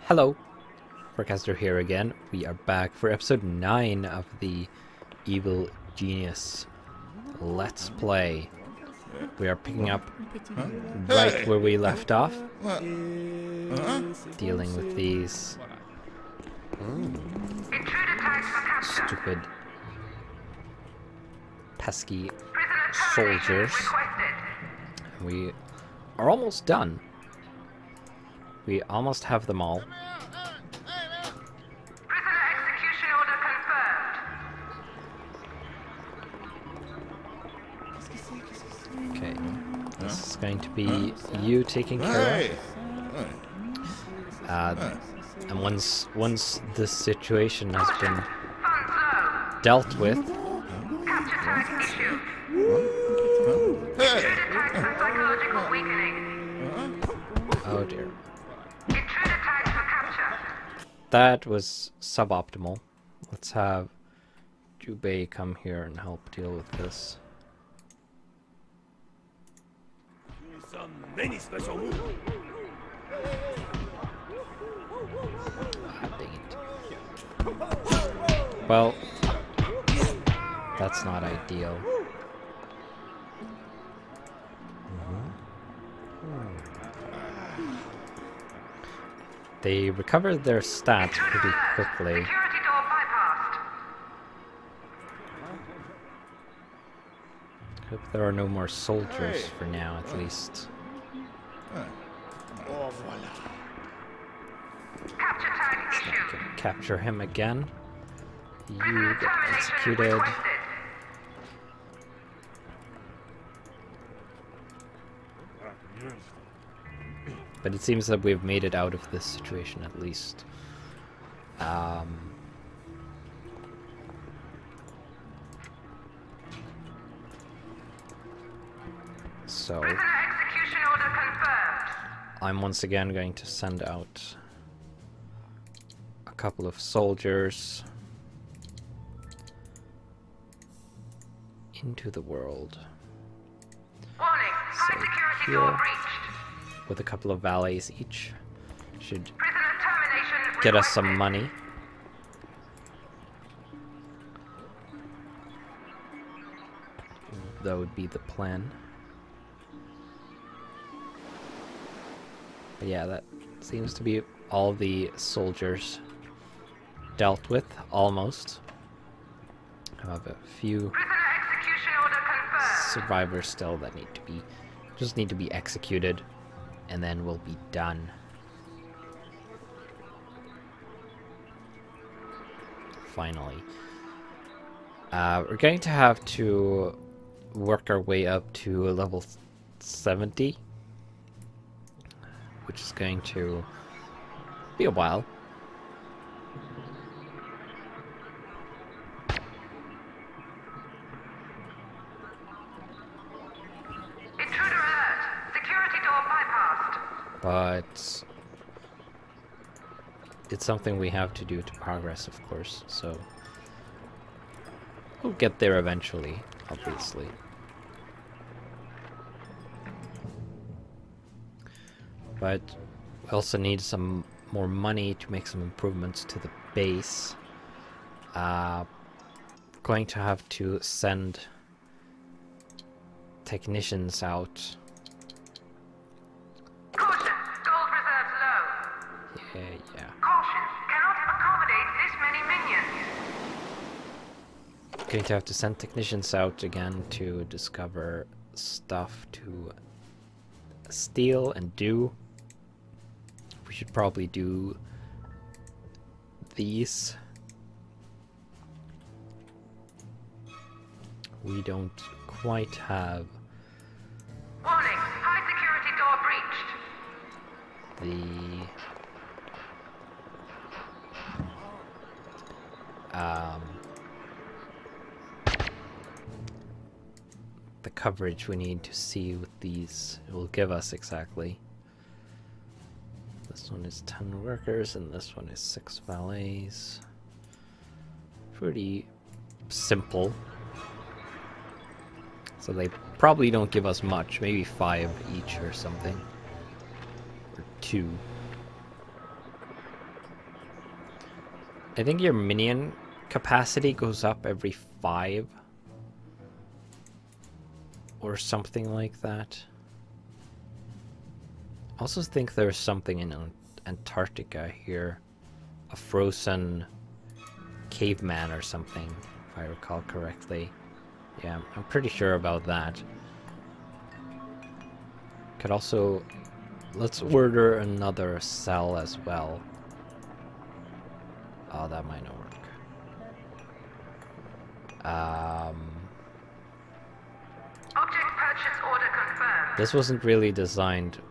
Hello, Forecaster here again. We are back for episode 9 of the Evil Genius Let's Play. We are picking up right where we left off, dealing with these stupid, pesky soldiers. We are almost done. We almost have them all. Prisoner execution order confirmed. Okay, this is going to be you taking care of. And once this situation has been dealt with, Capture tag issued. Intruder tags for psychological weakening. oh dear, Intruder tags for capture. that was suboptimal. Let's have Jubei come here and help deal with this. Ah, dang it. Well, that's not ideal. They recovered their stats pretty quickly. Security door bypassed. Hope there are no more soldiers for now, at least. Capture tag issued. Can capture him again. You Prisoner get termination executed. requested. But it seems that we've made it out of this situation at least. So Prisoner execution order confirmed. I'm once again going to send out a couple of soldiers into the world Warning, high So security door here- breached. with a couple of valets each. Should Prisoner termination get us some requested. money. That would be the plan. But yeah, that seems to be all the soldiers dealt with, almost. I have a few Prisoner execution order confirmed. survivors still that just need to be executed, and then we'll be done. Finally. We're going to have to work our way up to a level 70, which is going to be a while. Intruder alert. Security door bypassed. But it's something we have to do to progress, of course, so we'll get there eventually, obviously. But we also need some more money to make some improvements to the base. We're going to have to send technicians out. Caution. Gold reserves low. Yeah. Caution. Cannot accommodate this many minions. Going to have to send technicians out again to discover stuff to steal and do. We should probably do these. We don't quite have Warning. High security door breached. the coverage we need to see what these will give us exactly. This one is 10 workers and this one is 6 valets. Pretty simple. So they probably don't give us much, maybe 5 each or something. Or 2. I think your minion capacity goes up every 5 or something like that. I also think there's something in Antarctica here, a frozen caveman or something, if I recall correctly. Yeah, I'm pretty sure about that. Could also, let's order another cell as well. Oh, that might not work. Object purchase order confirmed. This wasn't really designed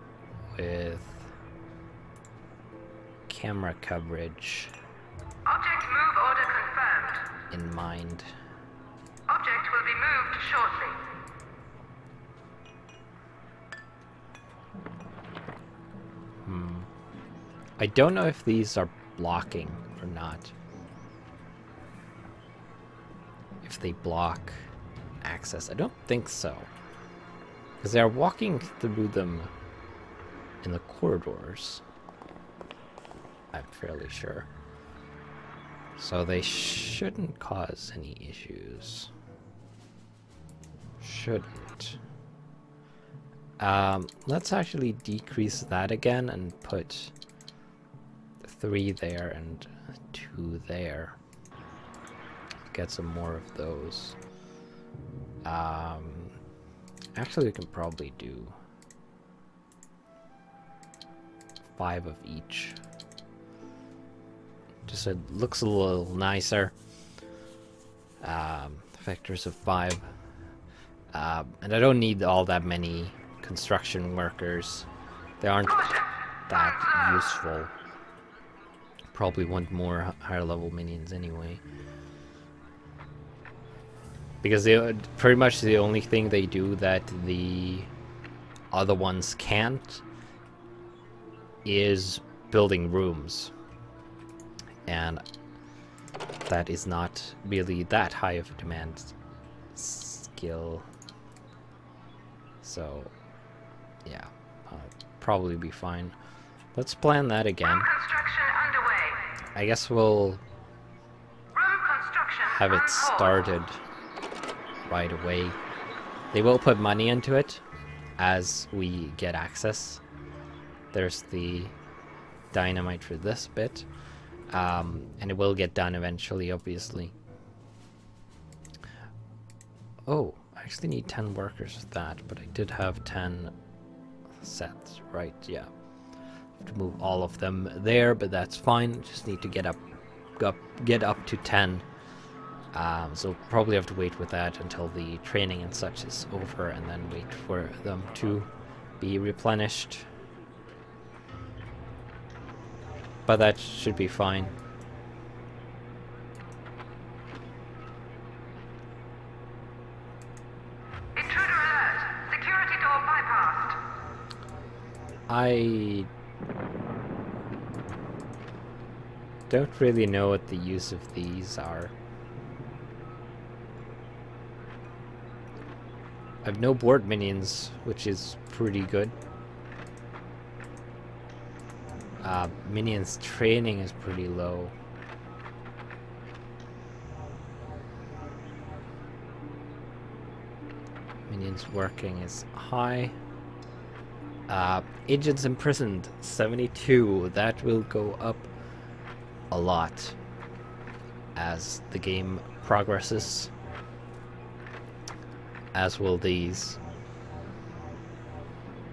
with camera coverage Object move order confirmed. in mind. Object will be moved shortly. I don't know if these are blocking or not. If they block access. I don't think so. Because they are walking through them in the corridors. I'm fairly sure. So they shouldn't cause any issues. Shouldn't. Let's actually decrease that again and put 3 there and 2 there. Get some more of those. Actually, we can probably do 5 of each. Just so it looks a little nicer. Vectors of 5. And I don't need all that many construction workers. They aren't that useful. Probably want more higher level minions anyway. Because they pretty much the only thing they do that the other ones can't is building rooms. And that is not really that high of a demand skill. So, yeah, probably be fine. Let's plan that again. Room construction underway. I guess we'll Room construction have it on hold. started right away. They will put money into it as we get access. There's the dynamite for this bit. And it will get done eventually, obviously. Oh, I actually need 10 workers with that, but I did have 10 sets, right? Yeah. Have to move all of them there, but that's fine. Just need to get up to 10. So probably have to wait with that until the training and such is over, and then wait for them to be replenished. But that should be fine. Intruder alert. Security door bypassed. I don't really know what the use of these are. I have no board minions, which is pretty good. Minions training is pretty low. Minions working is high. Agents imprisoned, 72. That will go up a lot as the game progresses. As will these.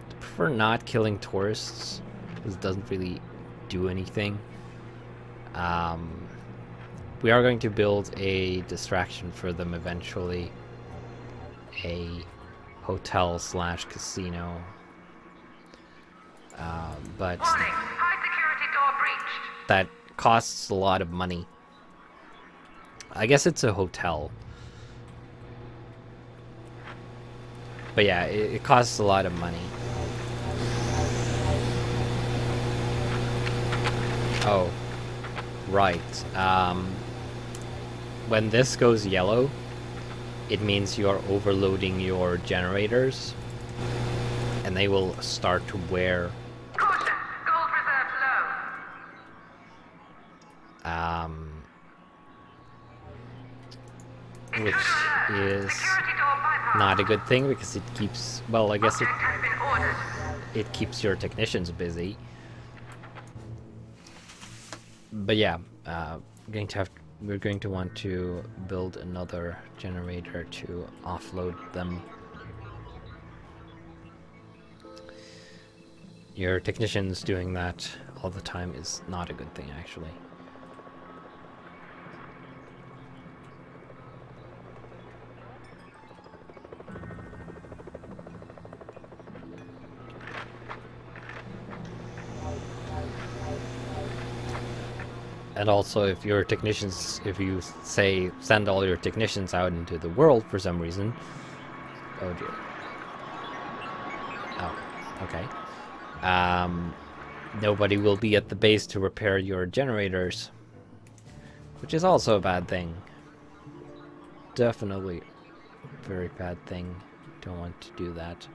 I prefer not killing tourists. This doesn't really do anything. We are going to build a distraction for them eventually. A hotel / casino. But Warning. High security door breached. that costs a lot of money. I guess it's a hotel. But yeah, it costs a lot of money. Oh, right. When this goes yellow, it means you are overloading your generators, and they will start to wear. Caution. Gold reserves low. which is not a good thing because it keeps, well, I guess it keeps your technicians busy. But yeah, we're going to want to build another generator to offload them. Your technicians doing that all the time is not a good thing, actually. And also, if your technicians, if you say send all your technicians out into the world for some reason, oh dear. Oh, okay. Nobody will be at the base to repair your generators, which is also a bad thing. Definitely a very bad thing. Don't want to do that.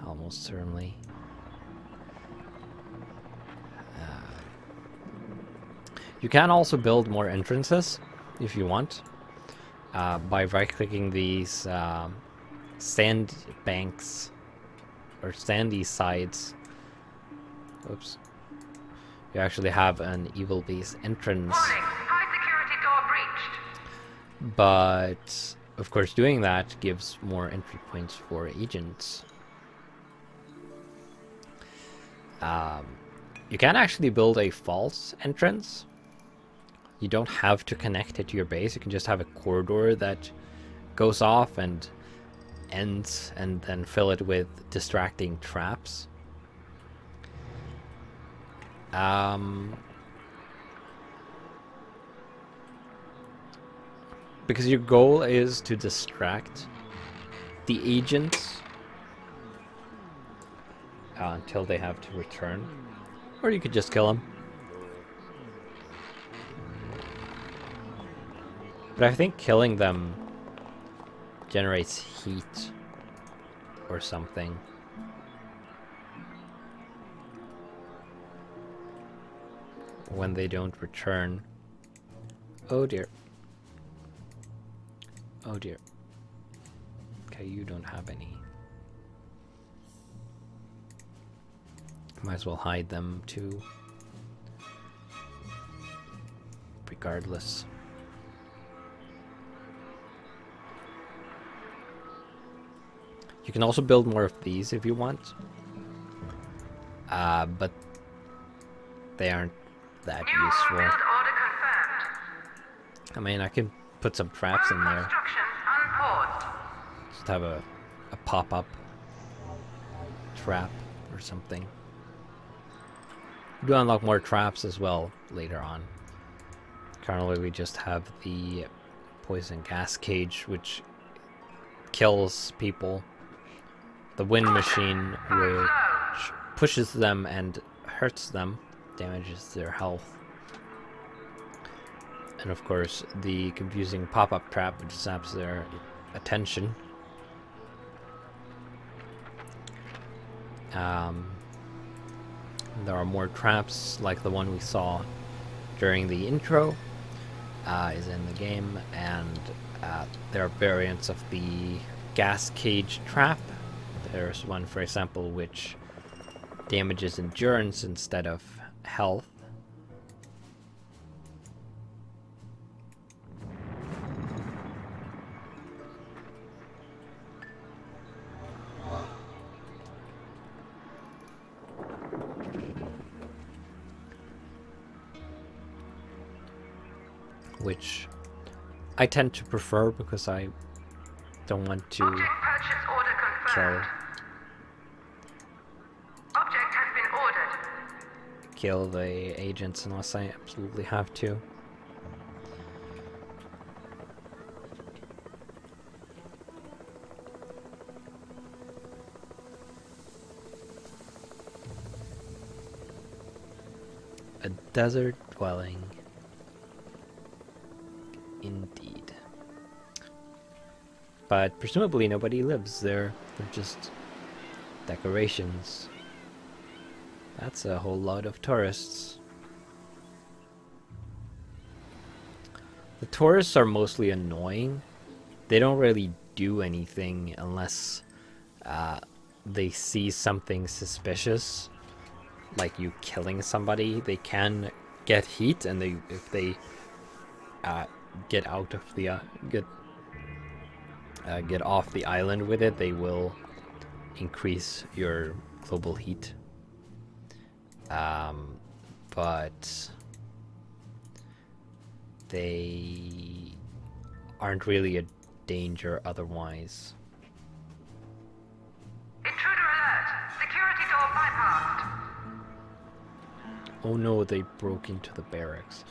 Almost certainly. You can also build more entrances if you want by right-clicking these sand banks or sandy sides. Oops. You actually have an evil base entrance. Warning, high security door breached. But of course doing that gives more entry points for agents. You can actually build a false entrance. You don't have to connect it to your base. You can just have a corridor that goes off and ends, and then fill it with distracting traps. Because your goal is to distract the agents until they have to return. Or you could just kill them. But I think killing them generates heat or something. When they don't return. Oh dear. Oh dear. Okay, you don't have any. Might as well hide them too. Regardless. You can also build more of these if you want. But they aren't that useful. Build order confirmed. I mean, I can put some traps in there. Construction unpaused. Just have a pop-up trap or something. You do unlock more traps as well later on. Currently we just have the poison gas cage, which kills people. The wind machine, which pushes them and hurts them, damages their health. And of course, the confusing pop-up trap, which zaps their attention. There are more traps, like the one we saw during the intro, is in the game, and there are variants of the gas cage trap. There's one, for example, which damages endurance instead of health. Which I tend to prefer because I don't want to Object purchase order confirmed. Object has been ordered. kill the agents unless I absolutely have to. A desert dwelling. Indeed. But presumably nobody lives there. They're just decorations. That's a whole lot of tourists. The tourists are mostly annoying. They don't really do anything unless they see something suspicious, like you killing somebody. They can get heat, and if they get out of the get off the island with it, they will increase your global heat. But they aren't really a danger otherwise. Intruder alert! Security door bypassed. Oh no, they broke into the barracks.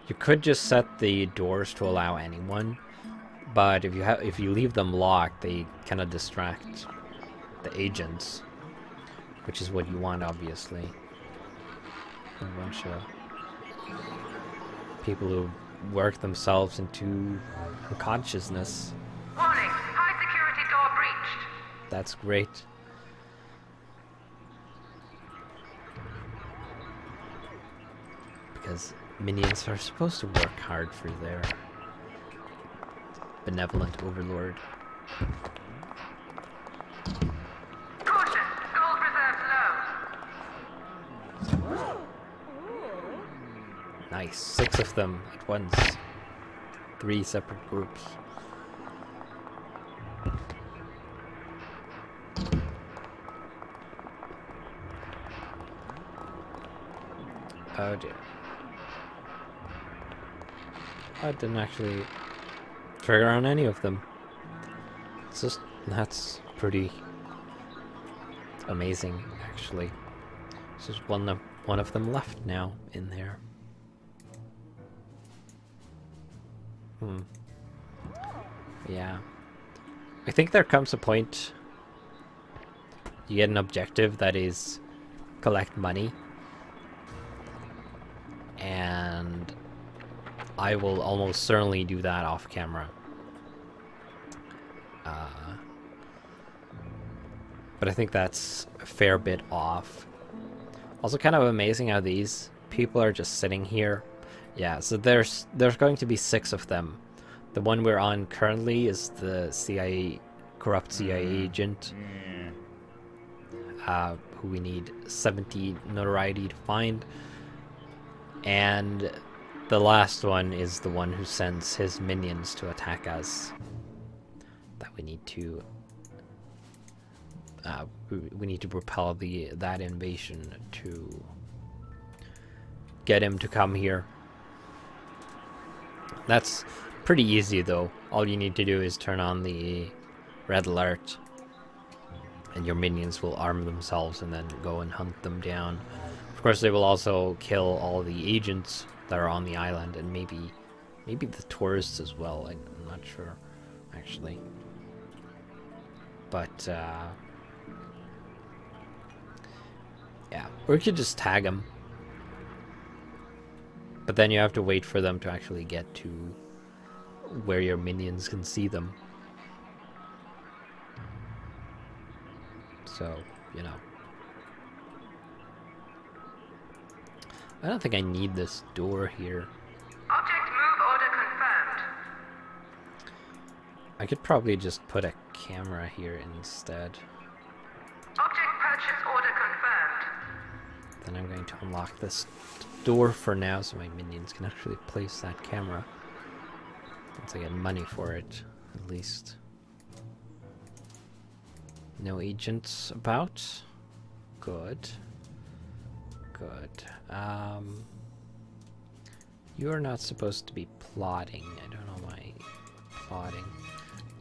You could just set the doors to allow anyone, but if you leave them locked, they kind of distract the agents, which is what you want, obviously. A bunch of people who work themselves into unconsciousness. Warning, high security door breached. That's great. Because minions are supposed to work hard for their benevolent overlord. Caution, gold reserves low. Nice, 6 of them at once. 3 separate groups. Oh dear. I didn't actually trigger on any of them. It's just, that's pretty amazing, actually. There's just one of them left now in there. Yeah. I think there comes a point you get an objective that is collect money, and I will almost certainly do that off camera. But I think that's a fair bit off. Also kind of amazing how these people are just sitting here. Yeah, so there's going to be 6 of them. The one we're on currently is the CIA, corrupt CIA agent, who we need 70 notoriety to find. And the last one is the one who sends his minions to attack us. That we need to propel that invasion to get him to come here. That's pretty easy though. All you need to do is turn on the red alert, and your minions will arm themselves and then go and hunt them down. Of course, they will also kill all the agents that are on the island, and maybe the tourists as well. I'm not sure, actually. But yeah, or you could just tag them. But then you have to wait for them to actually get to where your minions can see them. So, you know. I don't think I need this door here. Object move order confirmed. I could probably just put a camera here instead. Object purchase order confirmed. Then I'm going to unlock this door for now so my minions can actually place that camera. Once I get money for it, at least. No agents about. Good. Good. You are not supposed to be plotting. I don't know why plotting.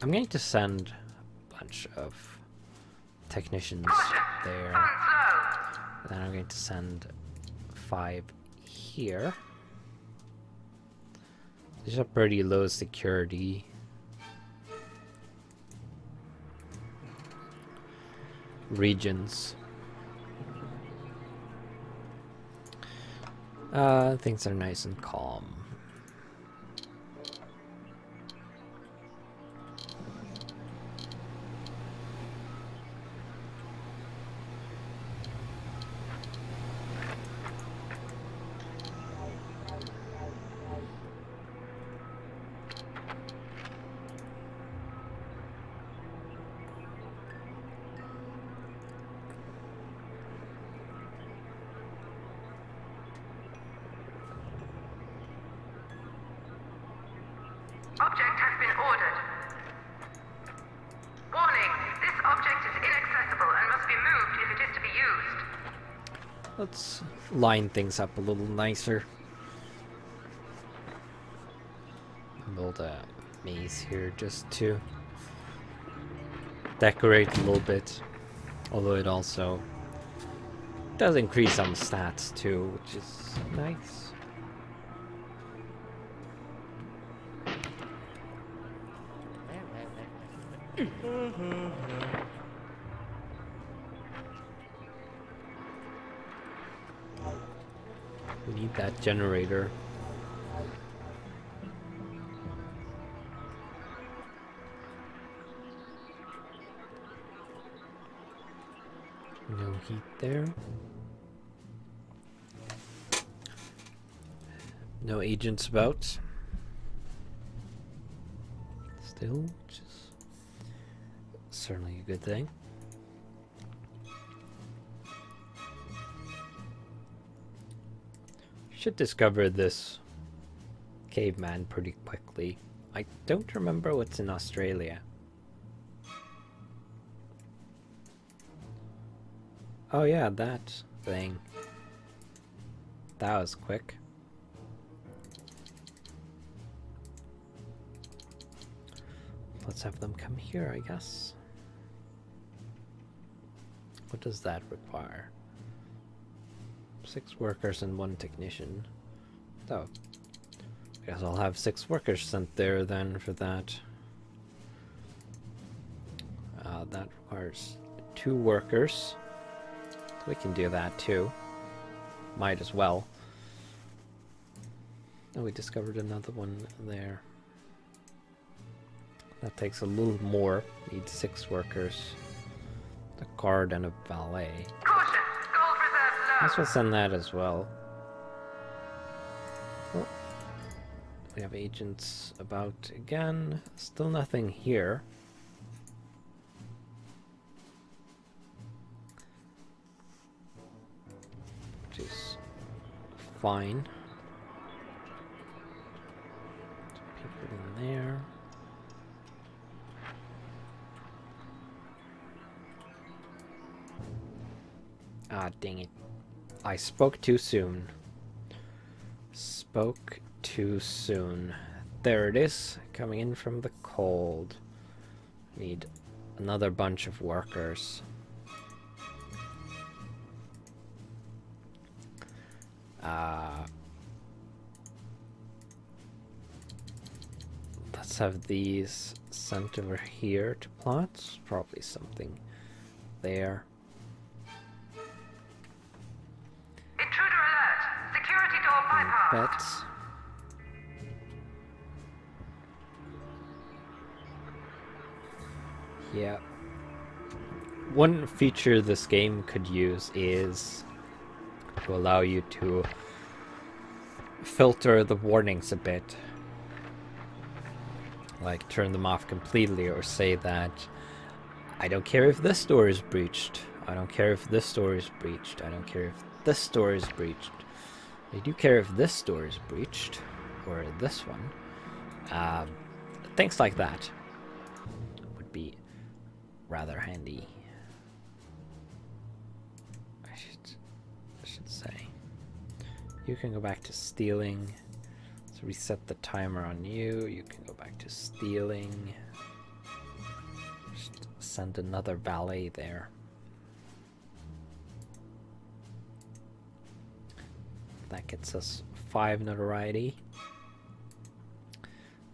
I'm going to send a bunch of technicians there. And then I'm going to send 5 here. These are pretty low security. Regions. Things are nice and calm. Object has been ordered. Warning, this object is inaccessible and must be moved if it is to be used. Let's line things up a little nicer. Build a maze here just to decorate a little bit. Although it also does increase some stats too, which is nice. We need that generator. No heat there. No agents about. Still, which is certainly a good thing. Should discover this caveman pretty quickly. I don't remember what's in Australia. Oh yeah, that thing. That was quick. Let's have them come here, I guess. What does that require? 6 workers and 1 technician. Oh. I guess I'll have 6 workers sent there then for that. That requires 2 workers. We can do that too. Might as well. Oh, we discovered another one there. That takes a little more. Need 6 workers. A guard and a valet. Caution, gold reserve low. Let's just send that as well. Oh. We have agents about again. Still nothing here. Which is fine. People in there. Ah, dang it. I spoke too soon. Spoke too soon. There it is, coming in from the cold. Need another bunch of workers. Let's have these sent over here to plots. Probably something there. Intruder alert. Security door bypassed. Bets. Yeah. One feature this game could use is to allow you to filter the warnings a bit. Like turn them off completely, or say that I don't care if this door is breached. I don't care if this door is breached. I don't care if this door is breached. I do care if this door is breached, or this one. Things like that would be rather handy. I should say. You can go back to stealing. Let's reset the timer on you. You can go back to stealing. Just send another valet there. That gets us 5 notoriety.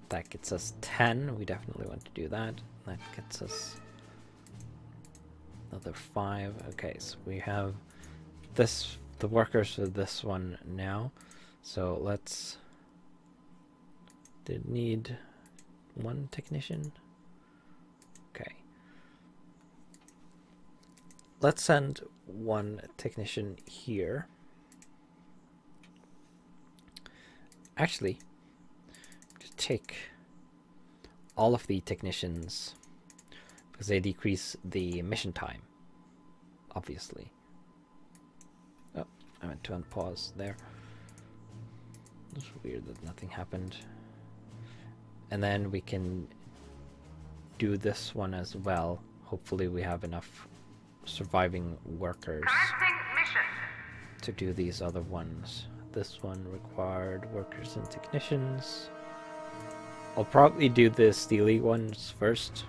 That gets us 10. We definitely want to do that. That gets us another 5. Okay, so we have this, the workers for this one now. So let's... Did need 1 technician? Okay. Let's send 1 technician here. Actually, just take all of the technicians because they decrease the mission time, obviously. Oh, I meant to unpause there. It's weird that nothing happened. and then we can do this one as well. Hopefully we have enough surviving workers Commencing mission. to do these other ones. This one required workers and technicians. I'll probably do the steely ones first.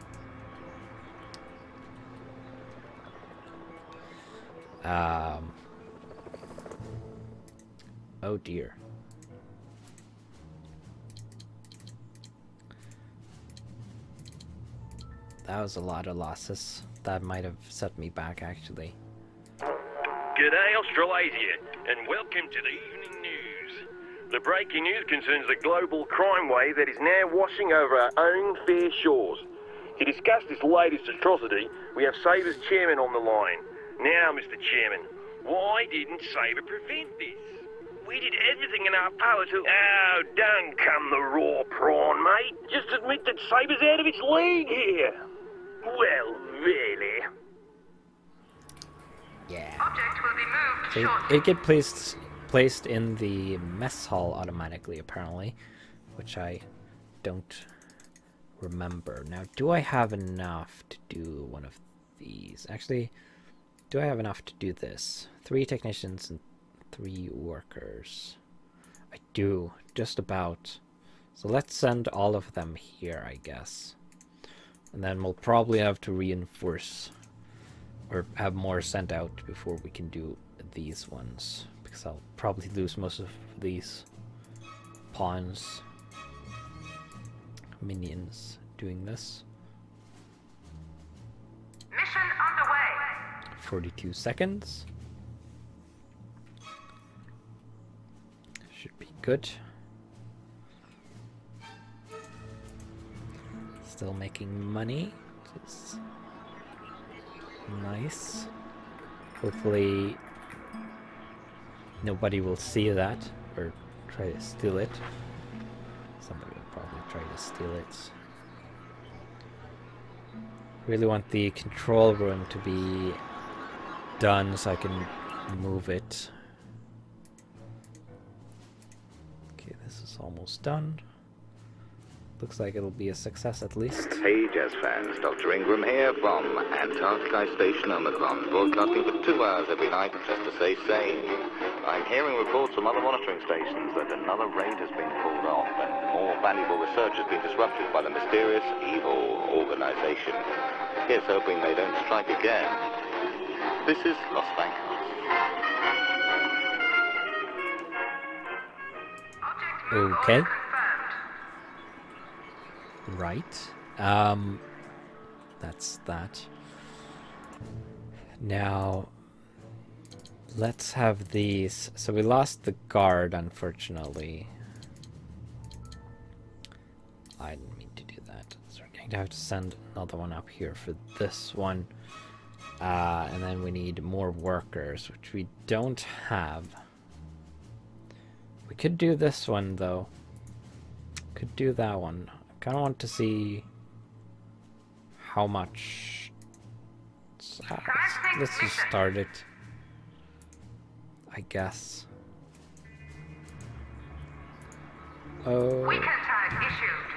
Oh dear. That was a lot of losses. That might have set me back, actually. G'day Australasia, and welcome to the evening news. The breaking news concerns the global crime wave that is now washing over our own fair shores. To discuss this latest atrocity, we have Saber's chairman on the line. Now, Mr. Chairman, why didn't Saber prevent this? We did everything in our power to... Oh, don't come the raw prawn, mate. Just admit that Saber's out of its league here. Well, really? Yeah. Object will be moved So shortly. it gets placed in the mess hall automatically, apparently, which I don't remember. Now, do I have enough to do one of these? Actually, do I have enough to do this? 3 technicians and 3 workers. I do, just about. So let's send all of them here, I guess. And then we'll probably have to reinforce or have more sent out before we can do these ones, because I'll probably lose most of these pawns, minions doing this. Mission underway. 42 seconds. Should be good. Still making money, which is nice. Hopefully nobody will see that or try to steal it. Somebody will probably try to steal it. Really want the control room to be done so I can move it. Okay, this is almost done. Looks like it'll be a success at least. Hey Jazz fans, Dr. Ingram here from Antarctica Station Omicron, broadcasting for 2 hours every night just to stay sane. I'm hearing reports from other monitoring stations that another raid has been pulled off and more valuable research has been disrupted by the mysterious evil organization. Here's hoping they don't strike again. This is Los Bancos. Object move Okay. order confirmed. Right. That's that. Now, let's have these. So we lost the guard, unfortunately. I didn't mean to do that. So we're going to have to send another one up here for this one. And then we need more workers, which we don't have. We could do this one, though. Could do that one. Kind of want to see how much. Let's just start it, I guess. Oh, Weekend tag issued.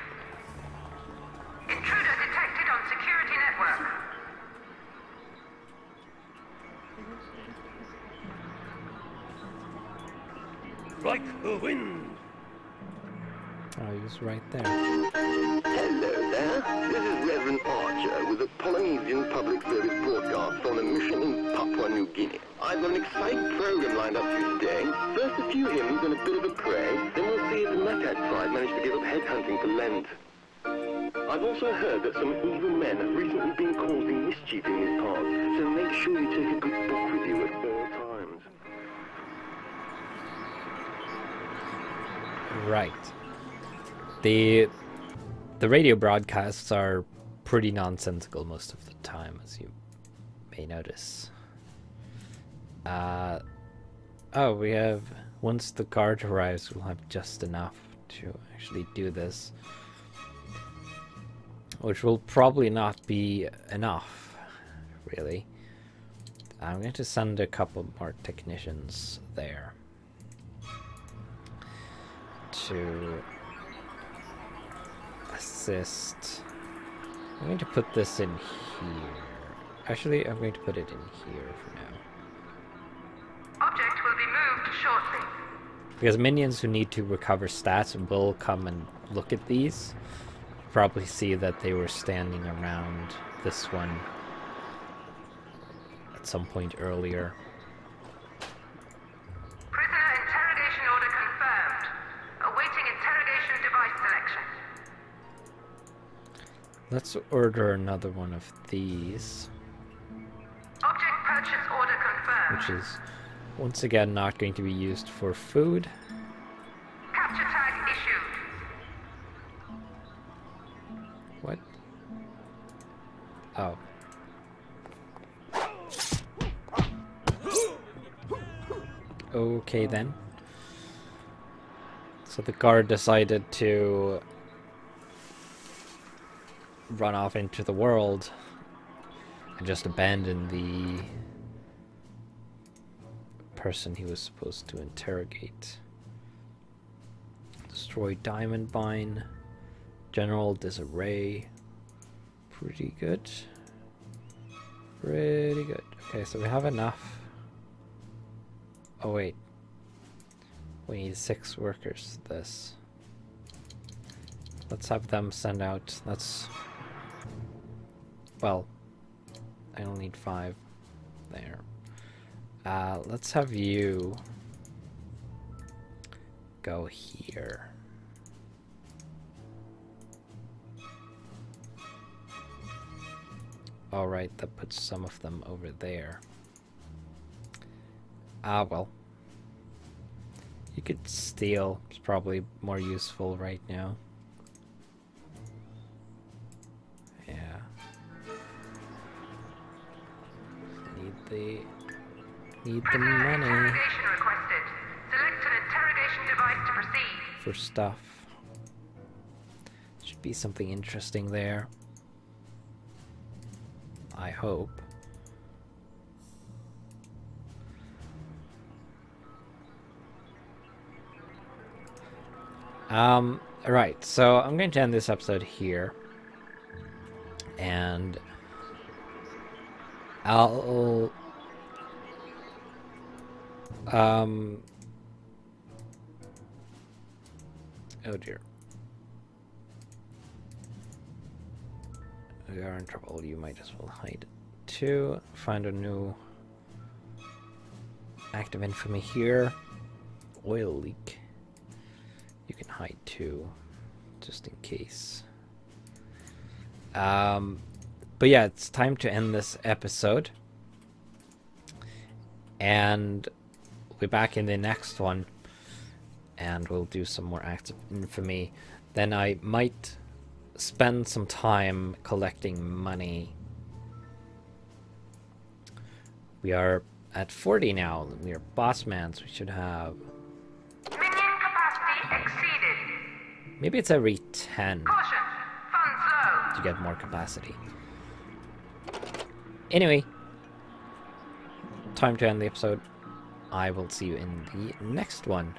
Intruder detected on security network. Like the wind. oh, he was right there. Hello there. This is Reverend Archer with a Polynesian Public Service broadcast on a mission in Papua New Guinea. I've got an exciting program lined up for you today. First a few hymns and a bit of a pray, then we'll see if the Nakat tribe managed to give up headhunting for Lent. I've also heard that some evil men have recently been causing mischief in these parts, so make sure you take a good book with you at all times. Right. The radio broadcasts are pretty nonsensical most of the time, as you may notice. Oh, we have... Once the guard arrives, we'll have just enough to actually do this. Which will probably not be enough, really. I'm going to send a couple more technicians there. To assist. I'm going to put this in here. Actually, I'm going to put it in here for now. Object will be moved shortly. Because minions who need to recover stats will come and look at these. Probably see that they were standing around this one at some point earlier. Prisoner interrogation order confirmed. Awaiting interrogation device selection. Let's order another one of these, Object purchase order confirmed. which is once again not going to be used for food. Capture tag issued. What? Oh. Okay then. So the guard decided to run off into the world and just abandon the person he was supposed to interrogate. Destroy Diamond Mine. General disarray. Pretty good. Pretty good. Okay, so we have enough. Oh wait. We need 6 workers for this. Let's have them send out. Let's... Well, I only need 5 there. Let's have you go here. Alright, that puts some of them over there. Well. You could steal. It's probably more useful right now. Yeah. Need the money Interrogation requested. Select an interrogation device to proceed. for stuff. Should be something interesting there. I hope. Alright, so I'm going to end this episode here. And I'll oh dear. We are in trouble. You might as well hide too. Find a new act of infamy here. Oil leak. You can hide too, just in case. But yeah, it's time to end this episode. And we'll be back in the next one. And we'll do some more acts of infamy. Then I might spend some time collecting money. We are at 40 now. We are boss mans. We should have... Minion capacity exceeded. Maybe it's every 10 Caution. Funds low. to get more capacity. Anyway, time to end the episode. I will see you in the next one.